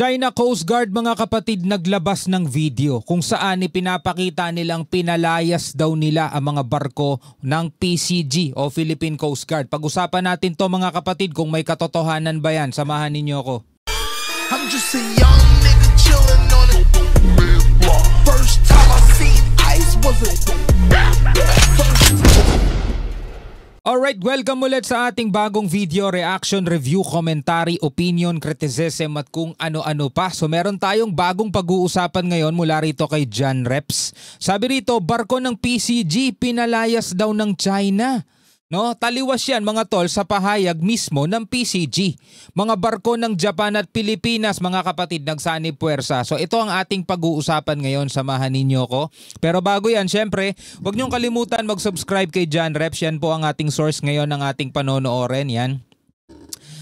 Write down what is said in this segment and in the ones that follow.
China Coast Guard mga kapatid naglabas ng video kung saan ipinapakita nilang pinalayas daw nila ang mga barko ng PCG o Philippine Coast Guard. Pag-usapan natin to mga kapatid kung may katotohanan ba yan. Samahan ninyo ako. I'm just a young nigga chillin' on it. First time I seen ice was a Alright, welcome ulit sa ating bagong video, reaction, review, commentary, opinion, criticism at kung ano-ano pa. So meron tayong bagong pag-uusapan ngayon mula rito kay John Reps. Sabi rito, barko ng PCG pinalayas daw ng China. No, taliwas yan mga tol sa pahayag mismo ng PCG. Mga barko ng Japan at Pilipinas mga kapatid nagsanib puwersa. So ito ang ating pag-uusapan ngayon, samahan ninyo ko. Pero bago yan, syempre, huwag niyong kalimutan mag-subscribe kay John Reps. Yan po ang ating source ngayon ng ating panonoorin. Yan.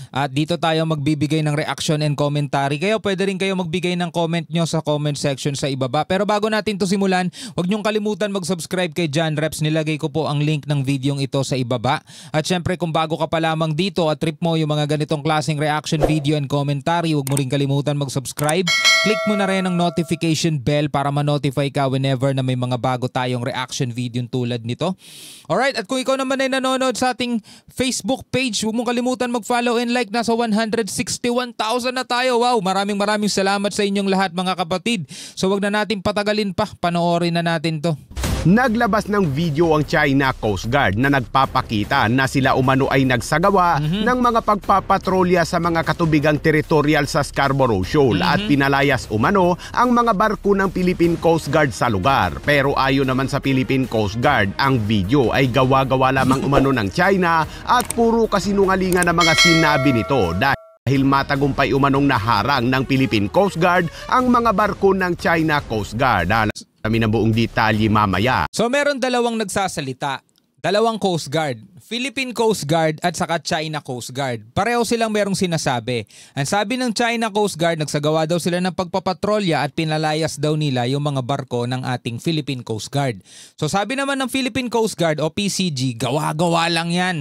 At dito tayo magbibigay ng reaction and commentary. Kaya pwede rin kayo magbigay ng comment nyo sa comment section sa ibaba. Pero bago natin to simulan, huwag nyong kalimutan mag-subscribe kay John Reps. Nilagay ko po ang link ng videong ito sa ibaba. At syempre kung bago ka pa lamang dito at trip mo yung mga ganitong klaseng reaction video and commentary, huwag mo rin kalimutan mag-subscribe. Click mo na rin ang notification bell para ma-notify ka whenever na may mga bago tayong reaction video tulad nito. Alright, at kung ikaw naman ay nanonood sa ating Facebook page, huwag mong kalimutan mag-follow and like. Nasa 161,000 na tayo. Wow, maraming salamat sa inyong lahat mga kapatid. So wag na natin patagalin pa, panoorin na natin to. Naglabas ng video ang China Coast Guard na nagpapakita na sila umano ay nagsagawa ng mga pagpapatrolya sa mga katubigang teritorial sa Scarborough Shoal at pinalayas umano ang mga barko ng Philippine Coast Guard sa lugar. Pero ayon naman sa Philippine Coast Guard, ang video ay gawa-gawa lamang umano ng China at puro kasinungalingan ng mga sinabi nito dahil matagumpay umanong naharang ng Philippine Coast Guard ang mga barko ng China Coast Guard. Kami ng buong detalye mamaya. So meron dalawang nagsasalita, dalawang Coast Guard, Philippine Coast Guard at saka China Coast Guard. Pareho silang merong sinasabi. Ang sabi ng China Coast Guard, nagsagawa daw sila ng pagpapatrolya at pinalayas daw nila yung mga barko ng ating Philippine Coast Guard. So sabi naman ng Philippine Coast Guard o PCG, gawa-gawa lang yan.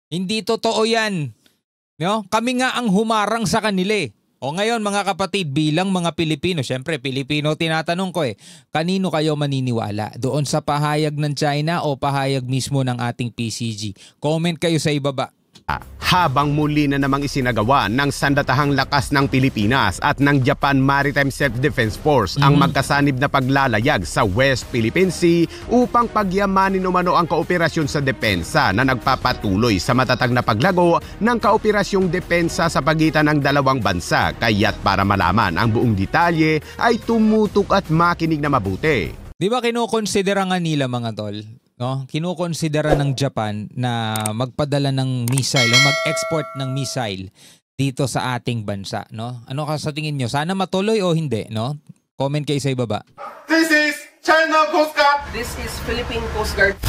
Hindi totoo yan. No? Kami nga ang humarang sa kanila. O ngayon mga kapatid, bilang mga Pilipino, syempre Pilipino tinatanong ko kanino kayo maniniwala? Doon sa pahayag ng China o pahayag mismo ng ating PCG? Comment kayo sa ibaba. Habang muli na namang isinagawa ng Sandatahang Lakas ng Pilipinas at ng Japan Maritime Self-Defense Force ang magkasanib na paglalayag sa West Philippine Sea upang pagyamanin umano ang kooperasyon sa depensa na nagpapatuloy sa matatag na paglago ng kaoperasyong depensa sa pagitan ng dalawang bansa. Kaya't para malaman ang buong detalye ay tumutok at makinig na mabuti. Di ba kinukonsidera nga nila mga tol? No, kinukonsidera ng Japan na magpadala ng missile o mag-export ng missile dito sa ating bansa, no? Ano ka sa tingin nyo? Sana matuloy o hindi, no? Comment kayo sa ibaba. This is China Coast Guard. This is Philippine Coast Guard.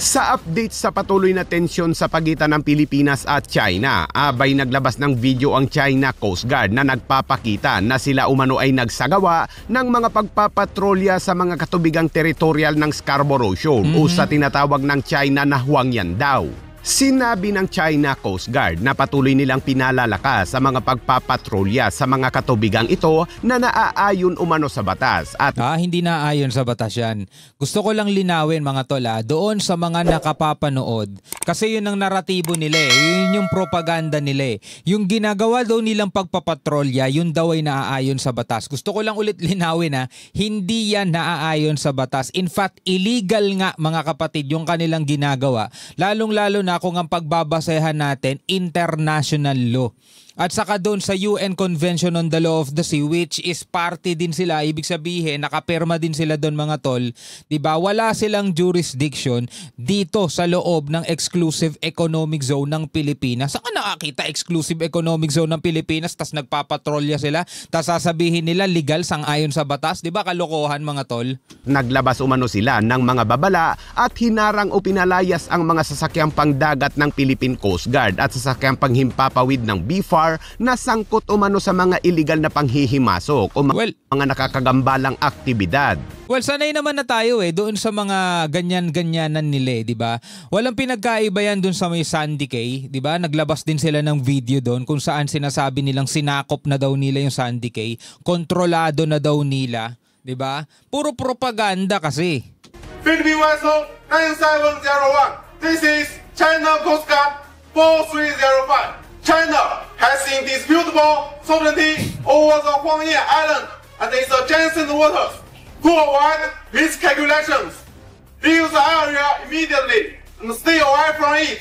Sa update sa patuloy na tensyon sa pagitan ng Pilipinas at China, abay naglabas ng video ang China Coast Guard na nagpapakita na sila umano ay nagsagawa ng mga pagpapatrolya sa mga katubigang teritorial ng Scarborough Shoal o sa tinatawag ng China na Huangyan daw. Sinabi ng China Coast Guard na patuloy nilang pinalalakas sa mga pagpapatrolya sa mga katubigang ito na naaayon umano sa batas. At hindi naaayon sa batas yan. Gusto ko lang linawin mga tola, doon sa mga nakapapanood. Kasi yun ang naratibo nila yun yung propaganda nila Yung ginagawa daw nilang pagpapatrolya, yun daw ay naaayon sa batas. Gusto ko lang ulit linawin hindi yan naaayon sa batas. In fact, illegal nga mga kapatid yung kanilang ginagawa. Lalong-lalo na kung ang pagbabasehan natin international law. At saka doon sa UN Convention on the Law of the Sea, which is party din sila, ibig sabihin nakapirma din sila doon mga tol, 'di ba? Wala silang jurisdiction dito sa loob ng exclusive economic zone ng Pilipinas. Saan nakakita exclusive economic zone ng Pilipinas tas nagpapatrolya sila? Tas sasabihin nila legal sang-ayon sa batas, 'di ba? Kalokohan mga tol. Naglabas umano sila ng mga babala at hinarang o pinalayas ang mga sasakyang pangdagat ng Philippine Coast Guard at sasakyang panghimpapawid ng BFAR radar na sangkot umano sa mga illegal na panghihimasok o mga nakakagambalang aktibidad. Well, sanay naman na tayo doon sa mga ganyan-ganyanan nila, di ba? Walang pinagkaiba yan doon sa may Sandy Cay, di ba? Naglabas din sila ng video doon kung saan sinasabi nilang sinakop na daw nila yung Sandy Cay, kontrolado na daw nila, di ba? Puro propaganda kasi. Philippine vessel 9701. This is China Coast Guard 4305. China has indisputable sovereignty over the Huangyan Island and its adjacent waters. To avoid miscalculations, leave the area immediately and stay away from it.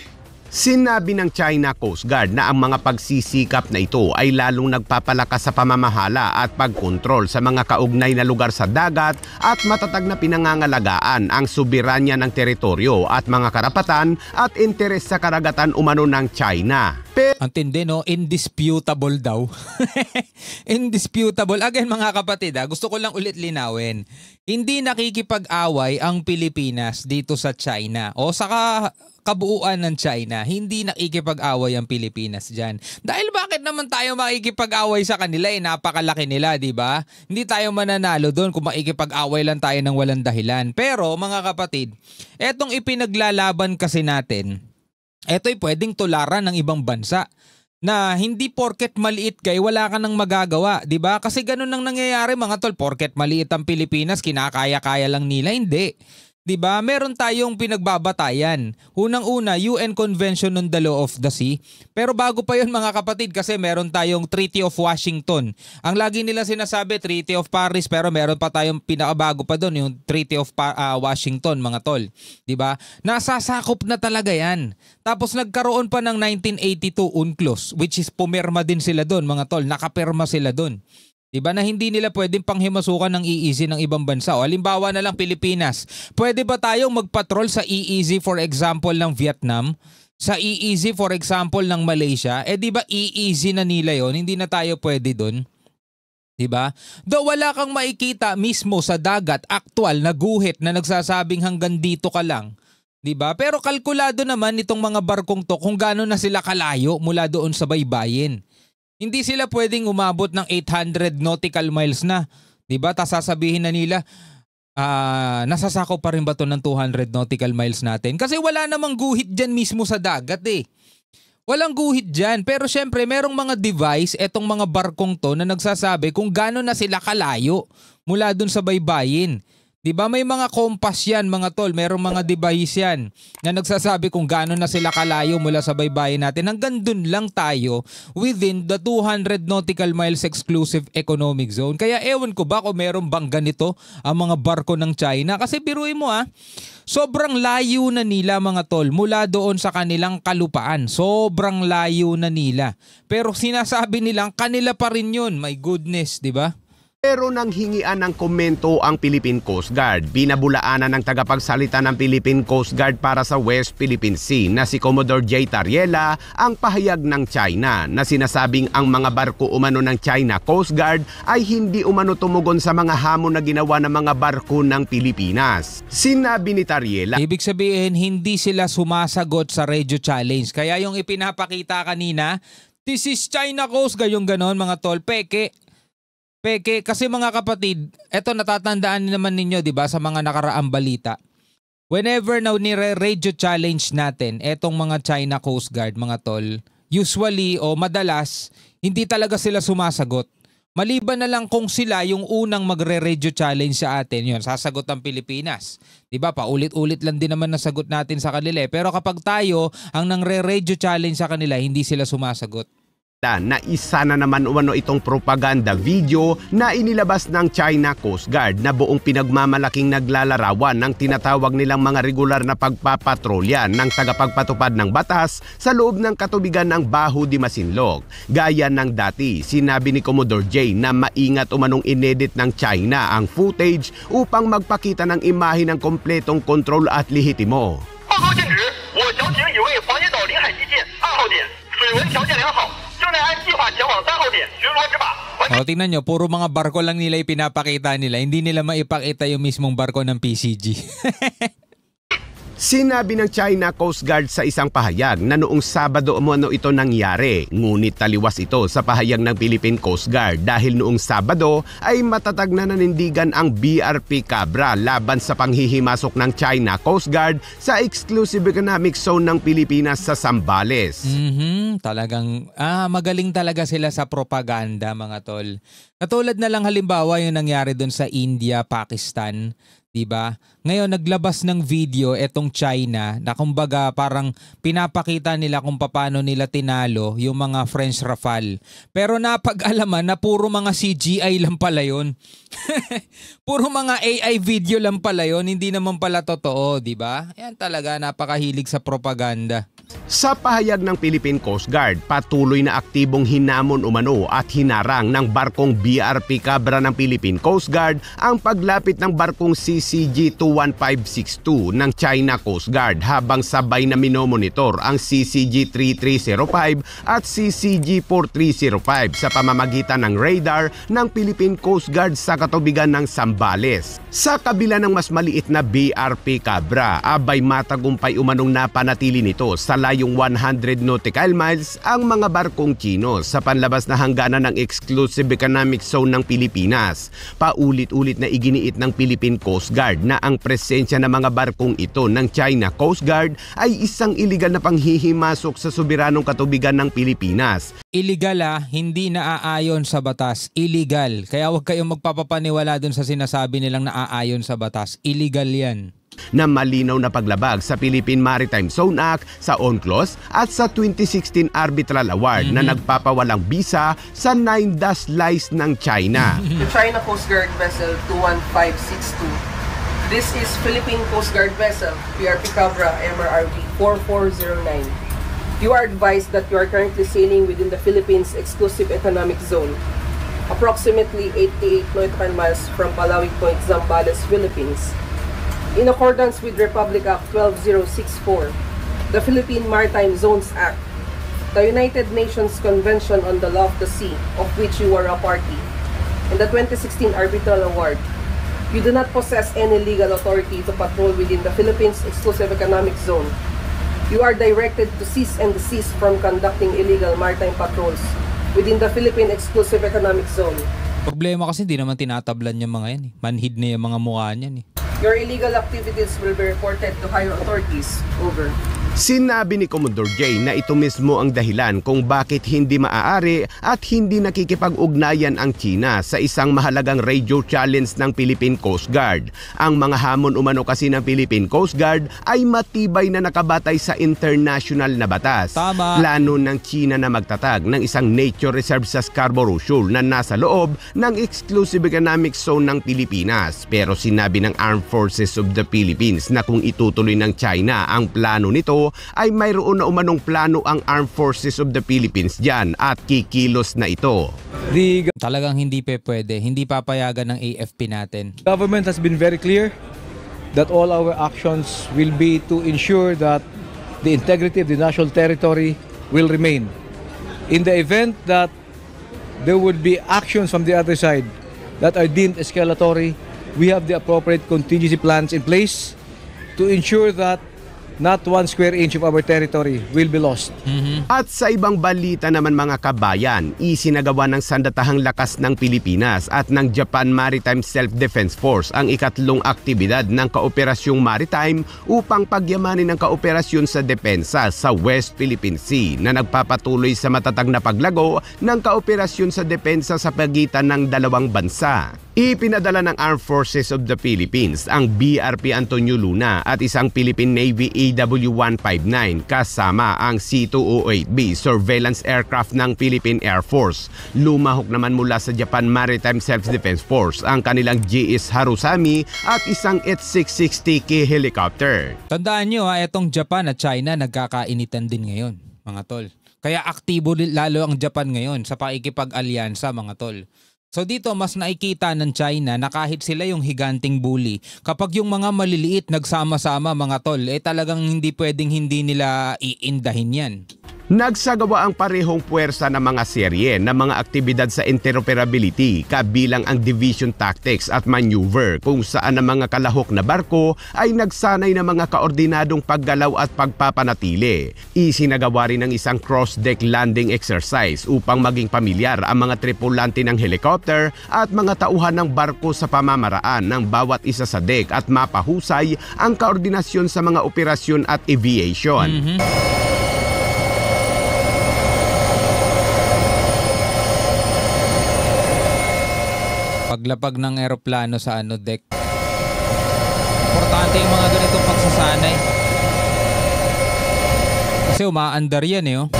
Sinabi ng China Coast Guard na ang mga pagsisikap na ito ay lalong nagpapalakas sa pamamahala at pagkontrol sa mga kaugnay na lugar sa dagat at matatag na pinangangalagaan ang soberanya ng teritoryo at mga karapatan at interes sa karagatan umano ng China. Ang tindi, no? Indisputable daw. Indisputable. Again, mga kapatid, gusto ko lang ulit linawin. Hindi nakikipag-away ang Pilipinas dito sa China o sa kabuuan ng China. Hindi nakikipag-away ang Pilipinas dyan. Dahil bakit naman tayo makikipag-away sa kanila? Napakalaki nila, di ba? Hindi tayo mananalo doon kung makikipag-away lang tayo ng walang dahilan. Pero, mga kapatid, etong ipinaglalaban kasi natin, eto'y pwedeng tularan ng ibang bansa na hindi porket maliit kayo, wala ka nang magagawa, di ba? Kasi ganun ang nangyayari mga tol, porket maliit ang Pilipinas, kinakaya-kaya lang nila, hindi. Di ba? Meron tayong pinagbabatayan. Unang-una, UN Convention on the Law of the Sea. Pero bago pa yun mga kapatid, kasi meron tayong Treaty of Washington. Ang lagi nila sinasabi, Treaty of Paris, pero meron pa tayong pinakabago pa doon, yung Treaty of Washington, mga tol. Di ba? Nasasakop na talaga yan. Tapos nagkaroon pa ng 1982 UNCLOS, which is pumirma din sila doon, mga tol. Nakapirma sila doon. Diba na hindi nila pwedeng panghimasukan ng EEZ ng ibang bansa. O halimbawa na lang Pilipinas. Pwede ba tayong magpatrol sa EEZ for example ng Vietnam? Sa EEZ for example ng Malaysia? Diba EEZ na nila yon, hindi na tayo pwede doon. Diba? Though wala kang makikita mismo sa dagat, aktual na guhit na nagsasabing hanggang dito ka lang. Diba? Pero kalkulado naman itong mga barkong to kung gaano na sila kalayo mula doon sa baybayin. Hindi sila pwedeng umabot ng 800 nautical miles na. Diba? Tapos sasabihin na nila, nasasako pa rin ba ito ng 200 nautical miles natin? Kasi wala namang guhit dyan mismo sa dagat eh. Walang guhit dyan. Pero syempre, merong mga device, etong mga barkong to na nagsasabi kung gaano na sila kalayo mula dun sa baybayin. Diba may mga kompas yan mga tol, merong mga device yan na nagsasabi kung gaano na sila kalayo mula sa baybayin natin. Hanggang dun lang tayo within the 200 nautical miles exclusive economic zone. Kaya ewan ko ba kung meron bang ganito ang mga barko ng China. Kasi biruin mo sobrang layo na nila mga tol mula doon sa kanilang kalupaan. Sobrang layo na nila. Pero sinasabi nilang kanila pa rin yun. My goodness, diba? Pero nang hingian ng komento ang Philippine Coast Guard, binabulaanan ng tagapagsalita ng Philippine Coast Guard para sa West Philippine Sea na si Commodore J. Tariela ang pahayag ng China na sinasabing ang mga barko umano ng China Coast Guard ay hindi umano tumugon sa mga hamon na ginawa ng mga barko ng Pilipinas. Sinabi ni Tariela, ibig sabihin hindi sila sumasagot sa radio challenge. Kaya yung ipinapakita kanina, this is China Coast Guard, yung ganon mga tol, peke. Kasi mga kapatid, eto natatandaan naman ninyo 'di ba sa mga nakaraang balita. Whenever na nire-radio challenge natin etong mga China Coast Guard mga tol, usually o madalas hindi talaga sila sumasagot. Maliban na lang kung sila yung unang magre-radio challenge sa atin, yun sasagot ang Pilipinas. 'Di ba? Paulit-ulit lang din naman nasagot natin sa kanila. Pero kapag tayo ang nangre-radio challenge sa kanila, hindi sila sumasagot. Na isa na naman umano itong propaganda video na inilabas ng China Coast Guard na buong pinagmamalaking naglalarawan ng tinatawag nilang mga regular na pagpapatrolya ng tagapagpatupad ng batas sa loob ng katubigan ng Baho de Masinloc. Gaya ng dati, sinabi ni Commodore J na maingat umanong inedit ng China ang footage upang magpakita ng imahe ng kompletong kontrol at lehitimo. Tingnan nyo, puro mga barko lang nila ipinapakita nila. Hindi nila maipakita yung mismong barko ng PCG. Sinabi ng China Coast Guard sa isang pahayag na noong Sabado umano ito nangyari, ngunit taliwas ito sa pahayag ng Philippine Coast Guard dahil noong Sabado ay matatag na nanindigan ang BRP Cabra laban sa panghihimasok ng China Coast Guard sa Exclusive Economic Zone ng Pilipinas sa Zambales. Talagang magaling talaga sila sa propaganda, mga tol. Katulad na lang halimbawa yung nangyari doon sa India, Pakistan. Diba? Ngayon naglabas ng video etong China na kumbaga parang pinapakita nila kung paano nila tinalo yung mga French Rafale. Pero napag-alaman na puro mga CGI lang pala yun. Puro mga AI video lang pala yun, hindi naman pala totoo, diba? Yan talaga, napakahilig sa propaganda. Sa pahayag ng Philippine Coast Guard, patuloy na aktibong hinamon umano at hinarang ng barkong BRP Cabra ng Philippine Coast Guard ang paglapit ng barkong CCG-21562 ng China Coast Guard habang sabay na minomonitor ang CCG-3305 at CCG-4305 sa pamamagitan ng radar ng Philippine Coast Guard sa katubigan ng Zambales. Sa kabila ng mas maliit na BRP Cabra, abay matagumpay umanong napanatili nito sa layong 100 nautical miles ang mga barkong Chino sa panlabas na hangganan ng Exclusive Economic Zone ng Pilipinas. Paulit-ulit na iginiit ng Philippine Coast Guard na ang presensya ng mga barkong ito ng China Coast Guard ay isang iligal na panghihimasok sa soberanong katubigan ng Pilipinas. Illegal hindi naaayon sa batas. Illegal. Kaya huwag kayong magpapapaniwala dun sa sinasabi nilang naaayon sa batas. Illegal yan. Na malinaw na paglabag sa Philippine Maritime Zone Act, sa UNCLOS at sa 2016 Arbitral Award na nagpapawalang bisa sa 9 dash lies ng China. The China Coast Guard vessel 21562. This is Philippine Coast Guard vessel BRP Cabra MRRV 4409. You are advised that you are currently sailing within the Philippines Exclusive Economic Zone, approximately 88 nautical miles from Palawi Point, Zambales, Philippines. In accordance with Republic Act 12064, the Philippine Maritime Zones Act, the United Nations Convention on the Law of the Sea, of which you are a party, and the 2016 Arbitral Award, you do not possess any legal authority to patrol within the Philippines Exclusive Economic Zone. You are directed to cease and desist from conducting illegal maritime patrols within the Philippine Exclusive Economic Zone. Problema kasi hindi naman tinatablan yung mga yan. Manhid na yung mga mukha niyan. Your illegal activities will be reported to higher authorities. Over. Sinabi ni Commodore J na ito mismo ang dahilan kung bakit hindi maaari at hindi nakikipag-ugnayan ang China sa isang mahalagang radio challenge ng Philippine Coast Guard. Ang mga hamon umano kasi ng Philippine Coast Guard ay matibay na nakabatay sa international na batas. Tama. Plano ng China na magtatag ng isang nature reserve sa Scarborough Shoal na nasa loob ng Exclusive Economic Zone ng Pilipinas. Pero sinabi ng Armed Forces of the Philippines na kung itutuloy ng China ang plano nito, ay mayroon na umanong plano ang Armed Forces of the Philippines dyan at kikilos na ito. Talagang hindi pwede. Hindi papayagan ng AFP natin. Government has been very clear that all our actions will be to ensure that the integrity of the national territory will remain. In the event that there would be actions from the other side that are deemed escalatory, we have the appropriate contingency plans in place to ensure that not 1 square inch of our territory will be lost. At sa ibang balita naman mga kabayan, isinagawa ng Sandatahang Lakas ng Pilipinas at ng Japan Maritime Self-Defense Force ang ikatlong aktibidad ng Kaoperasyong Maritime upang pagyamanin ang kooperasyon sa depensa sa West Philippine Sea na nagpapatuloy sa matatag na paglago ng kaoperasyon sa depensa sa pagitan ng dalawang bansa. Ipinadala ng Armed Forces of the Philippines ang BRP Antonio Luna at isang Philippine Navy AW-159 kasama ang C-208B surveillance aircraft ng Philippine Air Force. Lumahok naman mula sa Japan Maritime Self-Defense Force ang kanilang GS Harusami at isang H-660K helicopter. Tandaan nyo itong Japan at China nagkakainitan din ngayon, mga tol. Kaya aktibo lalo ang Japan ngayon sa pakikipag-alyansa, mga tol. So dito mas nakikita ng China na kahit sila yung higanting bully, kapag yung mga maliliit nagsama-sama, mga tol, talagang hindi pwedeng hindi nila iindahin yan. Nagsagawa ang parehong puwersa ng mga serye ng mga aktibidad sa interoperability kabilang ang division tactics at maneuver kung saan ang mga kalahok na barko ay nagsanay ng mga kaordinadong paggalaw at pagpapanatili. Isinagawa rin ng isang cross-deck landing exercise upang maging pamilyar ang mga tripulante ng helicopter at mga tauhan ng barko sa pamamaraan ng bawat isa sa deck at mapahusay ang koordinasyon sa mga operasyon at aviation. Paglapag ng eroplano sa deck. Importante yung mga ganitong pagsasanay. Kasi umaandar yan oh.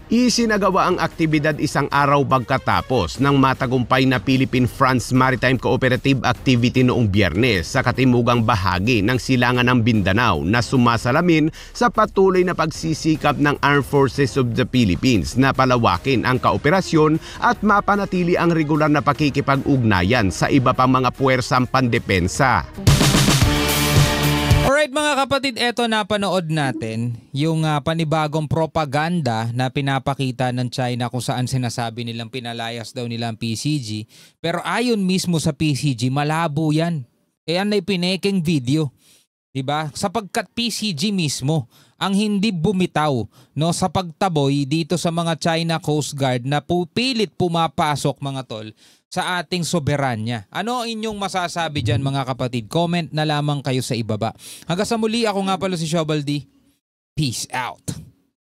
Isinagawa ang aktibidad isang araw pagkatapos ng matagumpay na Philippine-France Maritime Cooperative Activity noong Biyernes sa katimugang bahagi ng silangan ng Mindanao na sumasalamin sa patuloy na pagsisikap ng Armed Forces of the Philippines na palawakin ang kooperasyon at mapanatili ang regular na pakikipag-ugnayan sa iba pang mga puwersang pandepensa. Alright mga kapatid, eto napanood natin yung panibagong propaganda na pinapakita ng China kung saan sinasabi nilang pinalayas daw nila ang PCG. Pero ayon mismo sa PCG, malabo yan. Yan ay pinekeng video. Diba? Sapagkat PCG mismo ang hindi bumitaw sa pagtaboy dito sa mga China Coast Guard na pilit pumapasok mga tol sa ating soberanya. Ano ang inyong masasabi dyan mga kapatid? Comment na lamang kayo sa ibaba. Hanggang sa muli, ako nga pala si Shobaldi. Peace out.